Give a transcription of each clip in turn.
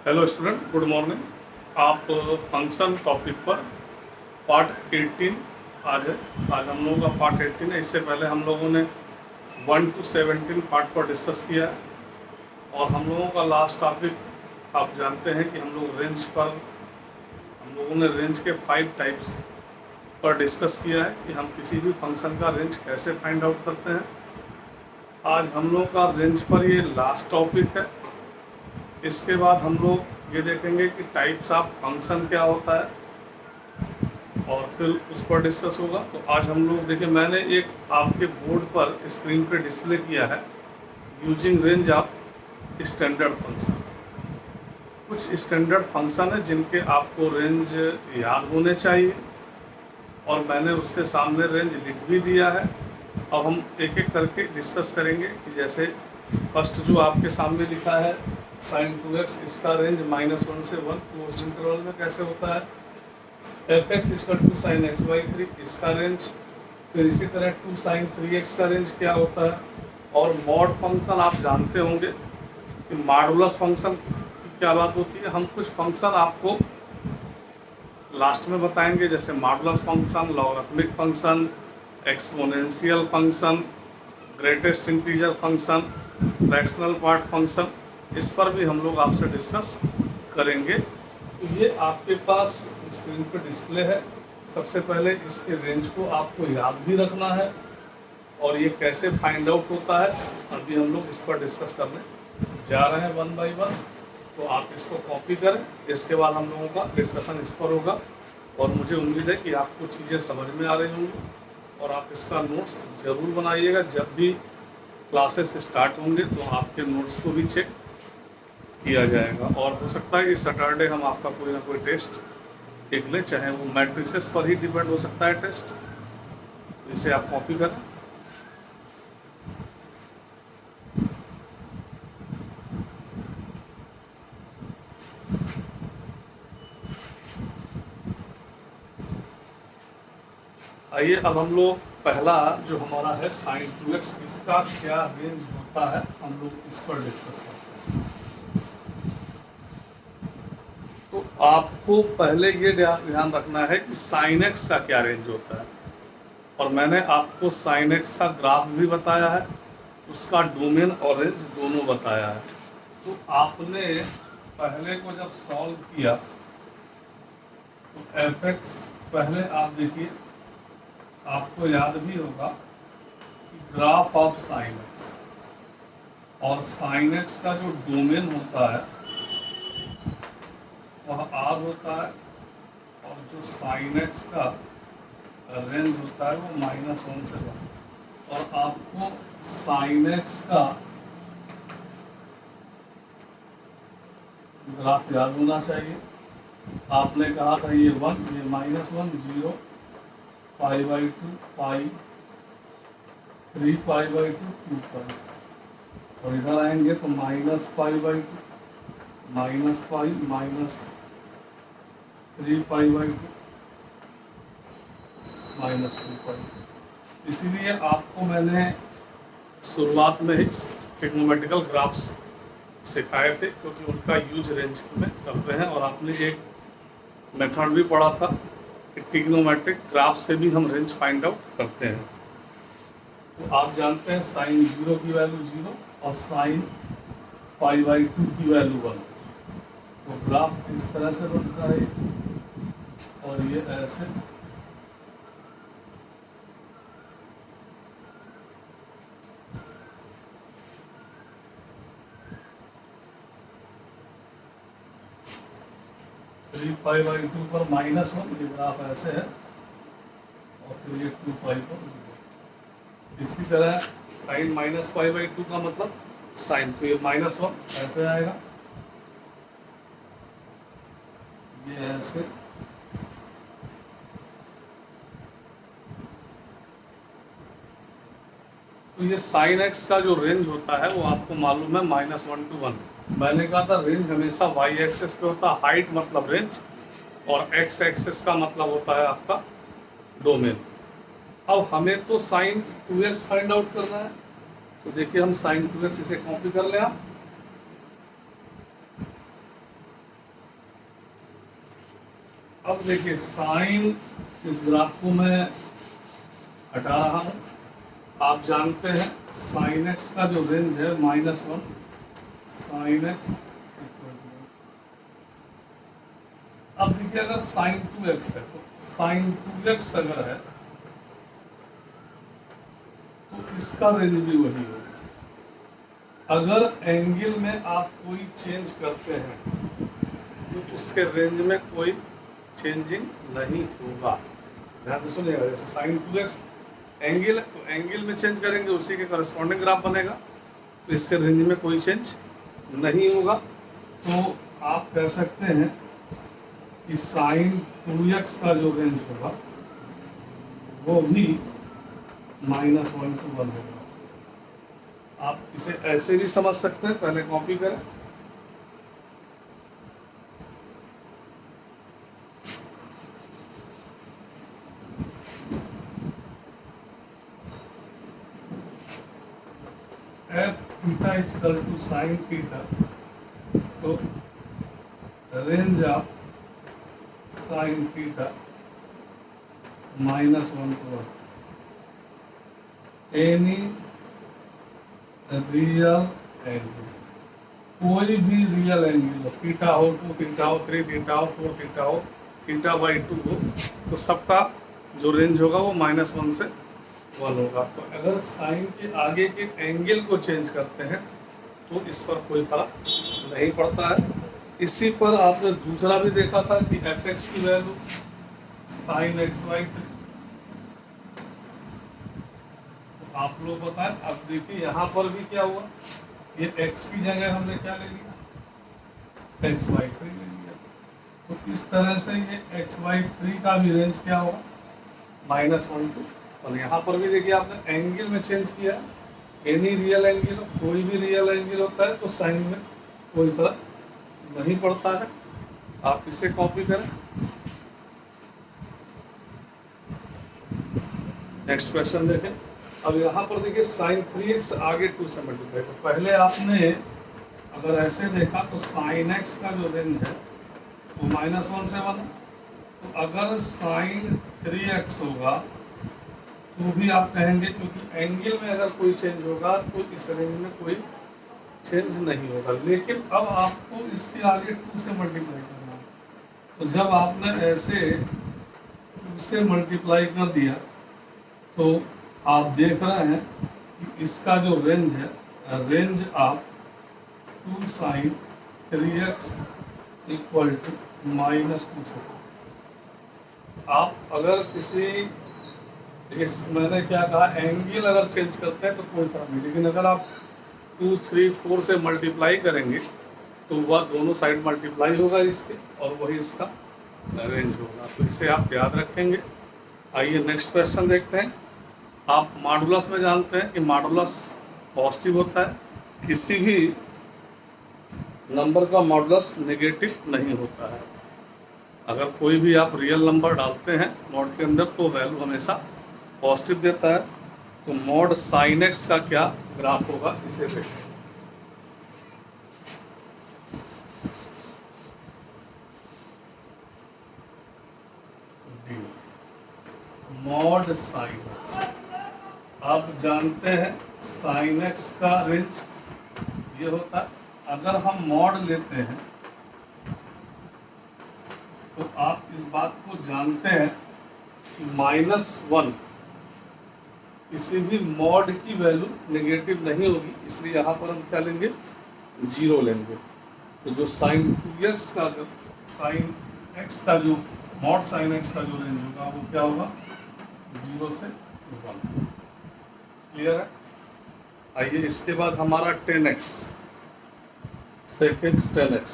Hello student, good morning. आप function topic पर part 18 आज है। आज हम लोगों का पार्ट 18 है। इससे पहले हम लोगों ने 1 to 17 पार्ट पर डिस्कस किया है और हम लोगों का लास्ट टॉपिक आप जानते हैं कि हम लोगों ने रेंज के 5 टाइप्स पर डिस्कस किया है कि हम किसी भी फंक्शन का रेंज कैसे फाइंड आउट करते हैं। आज हम लोगों का रेंज पर ये लास्ट टॉपिक है। इसके बाद हम लोग ये देखेंगे कि टाइप्स ऑफ फंक्शन क्या होता है और फिर उस पर डिस्कस होगा। तो आज हम लोग देखिए, मैंने एक आपके बोर्ड पर स्क्रीन पे डिस्प्ले किया है using range of standard function. कुछ स्टैंडर्ड फंक्शन है जिनके आपको रेंज याद होने चाहिए और मैंने उसके सामने रेंज लिख भी दिया है। अब हम एक एक करके डिस्कस करेंगे कि जैसे फर्स्ट जो आपके सामने लिखा है sin 2x, इसका रेंज -1 से 1 क्लोज इंटरवल में कैसे होता है। fx = sin x/3, इसका रेंज। फिर इसी तरह 2 sin 3x का रेंज क्या होता है। और मॉड फंक्शन आप जानते होंगे कि मॉडुलस फंक्शन की क्या बात होती है। हम कुछ फंक्शन आपको लास्ट में बताएंगे, जैसे modulus function, logarithmic function, exponential function, greatest integer function, fractional part function. इस पर भी हम लोग आपसे डिस्कस करेंगे। तो ये आपके पास स्क्रीन पर डिस्प्ले है। सबसे पहले इसके रेंज को आपको याद भी रखना है और ये कैसे फाइंड आउट होता है अभी हम लोग इस पर डिस्कस करने जा रहे हैं 1 बाय 1। तो आप इसको कॉपी करें, इसके बाद हम लोगों का डिस्कशन इस पर होगा और मुझे उम्मीद है कि आपको चीज़ें समझ में आ रही होंगी और आप इसका नोट्स ज़रूर बनाइएगा। जब भी क्लासेस स्टार्ट होंगे तो आपके नोट्स को भी चेक किया जाएगा और हो सकता है कि सैटरडे हम आपका कोई ना कोई टेस्ट एक लें, चाहे वो मैट्रिसेस पर ही डिपेंड हो सकता है टेस्ट। तो इसे आप कॉपी करें। आइए अब हम लोग पहला जो हमारा है sin 2x, इसका क्या रेंज होता है हम लोग इस पर डिस्कस करते हैं। तो आपको पहले ये ध्यान रखना है कि sin x का क्या रेंज होता है और मैंने आपको sin x का ग्राफ भी बताया है, उसका डोमेन और रेंज दोनों बताया है। तो आपने पहले को जब सॉल्व किया तो fx पहले आप देखिए, आपको याद भी होगा कि ग्राफ ऑफ sin x और sin x का जो डोमेन होता है वह r होता है और जो sin x का रेंज होता है वो -1 से 1। और आपको sin x का ग्राफ याद होना चाहिए। आपने कहा था ये 1, ये -1, 0, π/2, पाई, 3π/2, 2π। और इधर आएंगे तो -π/2, -π, -3π/2, -2π। इसीलिए आपको मैंने शुरुआत में ही ट्रिग्नोमेट्रिकल ग्राफ्स सिखाए थे क्योंकि उनका यूज रेंज में करते हैं। और आपने एक मेथड भी पढ़ा था कि ट्रिग्नोमेट्रिक ग्राफ से भी हम रेंज फाइंड आउट करते हैं। तो आप जानते हैं sin 0 की वैल्यू 0 और sin π/2 की वैल्यू 1। तो ग्राफ इस तरह से बनता है और ये ऐसे। π/2 पर -1, ये ग्राफ ऐसे है और फिर ये 2π पर 0। इसी तरह sin -π/2 का मतलब साइन, तो ये -1 ऐसे आएगा, ये ऐसे। तो ये sin x का जो रेंज होता है वो आपको मालूम है -1 to 1। मैंने कहा था रेंज हमेशा y एक्सिस पे होता है, हाइट मतलब रेंज, और x एक्सिस का मतलब होता है आपका डोमेन। अब हमें तो sin 2x फाइंड आउट करना है। तो देखिए हम sin 2x इसे कॉपी कर लें आप। अब देखिए साइन, इस ग्राफ को मैं हटा रहा हूँ। आप जानते हैं साइन एक्स का जो रेंज है -1, साइन एक्स। अब देखिए अगर साइन 2x है तो साइन 2x अगर है तो इसका रेंज भी वही होगा। अगर एंगल में आप कोई चेंज करते हैं तो उसके रेंज में कोई चेंजिंग नहीं होगा। ध्यान से सुनिएगा, जैसे साइन 2x एंगल है तो एंगल में चेंज करेंगे उसी के करस्पॉन्डिंग ग्राफ बनेगा, तो इसके रेंज में कोई चेंज नहीं होगा। तो आप कह सकते हैं कि साइन 2x का जो रेंज होगा वो भी -1 to 1 होगा। आप इसे ऐसे भी समझ सकते हैं, पहले कॉपी करें। F theta equal to sine theta, तो range of sine theta -1 to 1, any real angle, कोई भी रियल एंगल हो, थीटा हो, 2 थीटा हो, 3 थीटा हो, 4 थीटा हो, θ/2 हो, तो सबका जो रेंज होगा वो -1 से 1 होगा। तो अगर साइन के आगे के एंगल को चेंज करते हैं तो इस पर कोई फर्क नहीं पड़ता है। इसी पर आपने दूसरा भी देखा था कि fx की वैल्यू साइन xy3, तो आप लोग बताएं। अब देखिए यहाँ पर भी क्या हुआ, ये x की जगह हमने क्या ले लिया, xy3 ले लिया। तो इस तरह से ये xy3 का भी रेंज क्या होगा, -1 to 1। यहाँ पर भी देखिए आपने एंगल में चेंज किया, एनी रियल एंगल हो, कोई भी रियल एंगल होता है तो साइन में कोई फर्क नहीं पड़ता है। आप इसे कॉपी करें। नेक्स्ट क्वेश्चन देखें। अब यहाँ पर देखिए साइन 3x आगे 2 से मल्टीप्लाई, तो पहले आपने अगर ऐसे देखा तो साइन x का जो रेंज है वो -1 से 1 है। तो अगर साइन 3x होगा तो भी आप कहेंगे क्योंकि एंगल में अगर कोई चेंज होगा तो इस रेंज में कोई चेंज नहीं होगा। लेकिन अब आपको इसके आगे 2 से मल्टीप्लाई करना है, तो जब आपने ऐसे 2 से मल्टीप्लाई कर दिया तो आप देख रहे हैं कि इसका जो रेंज है, range of 2 sine 3x equal to -2 से। आप अगर किसी, मैंने क्या कहा, एंगल अगर चेंज करते हैं तो कोई फर्क नहीं, लेकिन अगर आप 2, 3, 4 से मल्टीप्लाई करेंगे तो वह दोनों साइड मल्टीप्लाई होगा इसके और वही इसका रेंज होगा। तो इसे आप याद रखेंगे। आइए नेक्स्ट क्वेश्चन देखते हैं। आप मॉडुलस में जानते हैं कि मॉडुलस पॉजिटिव होता है, किसी भी नंबर का मॉडुलस नेगेटिव नहीं होता है। अगर कोई भी आप रियल नंबर डालते हैं मॉड के अंदर तो वैल्यू हमेशा पॉजिटिव देता है। तो मॉड साइन एक्स का क्या ग्राफ होगा इसे देखें। मॉड साइन एक्स, आप जानते हैं साइन एक्स का रेंज ये होता है। अगर हम मॉड लेते हैं तो आप इस बात को जानते हैं कि -1 किसी भी मॉड की वैल्यू नेगेटिव नहीं होगी, इसलिए यहाँ पर हम क्या लेंगे, 0 लेंगे। तो जो साइन 2x का, साइन x का जो मॉड साइन x का जो रेंज होगा वो क्या होगा, 0 से 1। क्लियर है। आइए इसके बाद हमारा 10x, sec x 10x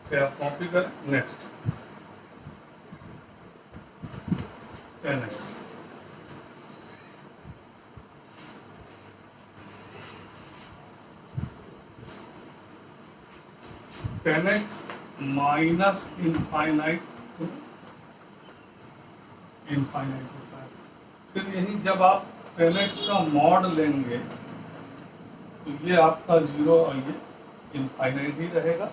से आप कॉपी करें। Next 10x, minus infinite to infinite होता है। फिर यही जब आप 10x का मॉड लेंगे तो ये आपका 0 और ये इनफाइनाइट ही रहेगा।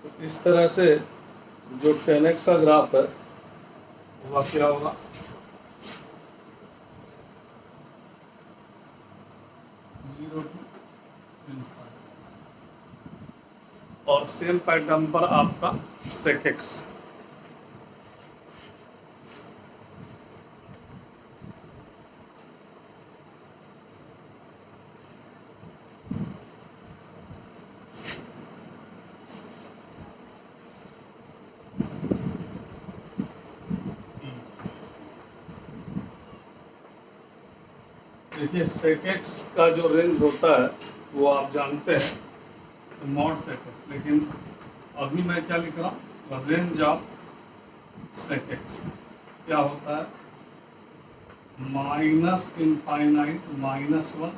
तो इस तरह से जो 10x का ग्राफ है वह क्या होगा, जीरो टू और सेम पैटर्न पर आपका sec x। देखिए sec x का जो रेंज होता है वो आप जानते हैं मॉड sec x, लेकिन अभी मैं क्या लिख रहा हूँ, रेंज ऑफ sec x क्या होता है, minus infinite minus one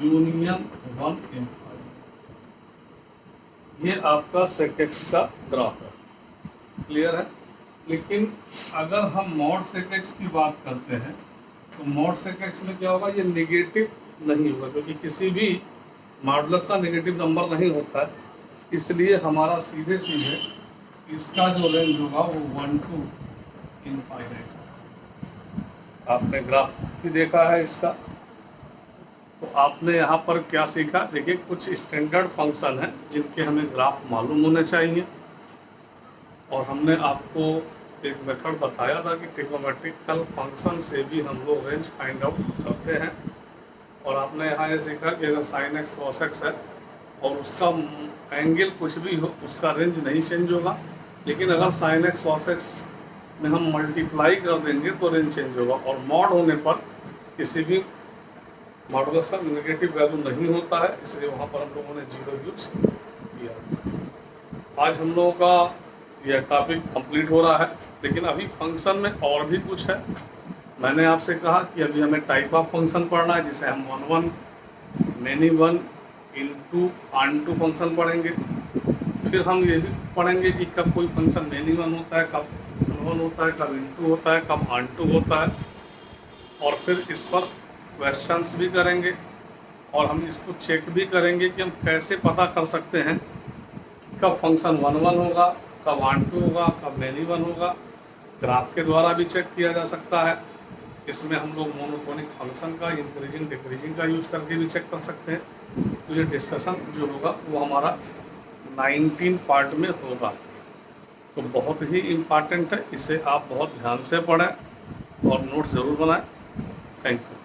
union one infinite. ये आपका sec x का ग्राफ है, क्लियर है। लेकिन अगर हम मॉड sec x की बात करते हैं तो मॉड sec x में क्या होगा, ये नेगेटिव नहीं होगा, क्योंकि किसी भी मॉडुलस का नेगेटिव नंबर नहीं होता है, इसलिए हमारा सीधे सीधे इसका जो रेंज होगा वो 1 टू इनफाइनाइट। आपने ग्राफ भी देखा है इसका, तो आपने यहाँ पर क्या सीखा, देखिए कुछ स्टैंडर्ड फंक्शन हैं जिनके हमें ग्राफ मालूम होने चाहिए, और हमने आपको एक मेथड बताया था कि ट्रिग्नोमेट्रिकल फंक्शन से भी हम लोग रेंज फाइंड आउट करते हैं। और आपने यहाँ ये सीखा कि अगर साइन एक्स कॉस एक्स है और उसका एंगल कुछ भी हो उसका रेंज नहीं चेंज होगा, लेकिन अगर साइन एक्स कॉस एक्स में हम मल्टीप्लाई कर देंगे तो रेंज चेंज होगा। और मॉड होने पर किसी भी मॉडुलस का नेगेटिव वैल्यू नहीं होता है, इसलिए वहाँ पर हम लोगों ने जीरो यूज किया। आज हम लोगों का यह टॉपिक कंप्लीट हो रहा है, लेकिन अभी फंक्शन में और भी कुछ है। मैंने आपसे कहा कि अभी हमें टाइप ऑफ फंक्शन पढ़ना है, जिसे हम one one many one into onto function पढ़ेंगे। फिर हम ये भी पढ़ेंगे कि कब कोई फंक्शन मैनी वन होता है, कब वन होता है, कब इनटू होता है, कब ऑनटू होता है। और फिर इस पर क्वेश्चंस भी करेंगे, और हम इसको चेक भी करेंगे कि हम कैसे पता कर सकते हैं कब फंक्शन वन वन होगा, कब वन टू होगा, कब मैनी वन होगा। ग्राफ के द्वारा भी चेक किया जा सकता है। इसमें हम लोग मोनोटोनिक फंक्शन का इंक्रीजिंग डिक्रीजिंग का यूज करके भी चेक कर सकते हैं। तो ये डिस्कशन जो होगा वो हमारा 19 पार्ट में होगा, तो बहुत ही इम्पॉर्टेंट है। इसे आप बहुत ध्यान से पढ़ें और नोट्स ज़रूर बनाएं। Thank you.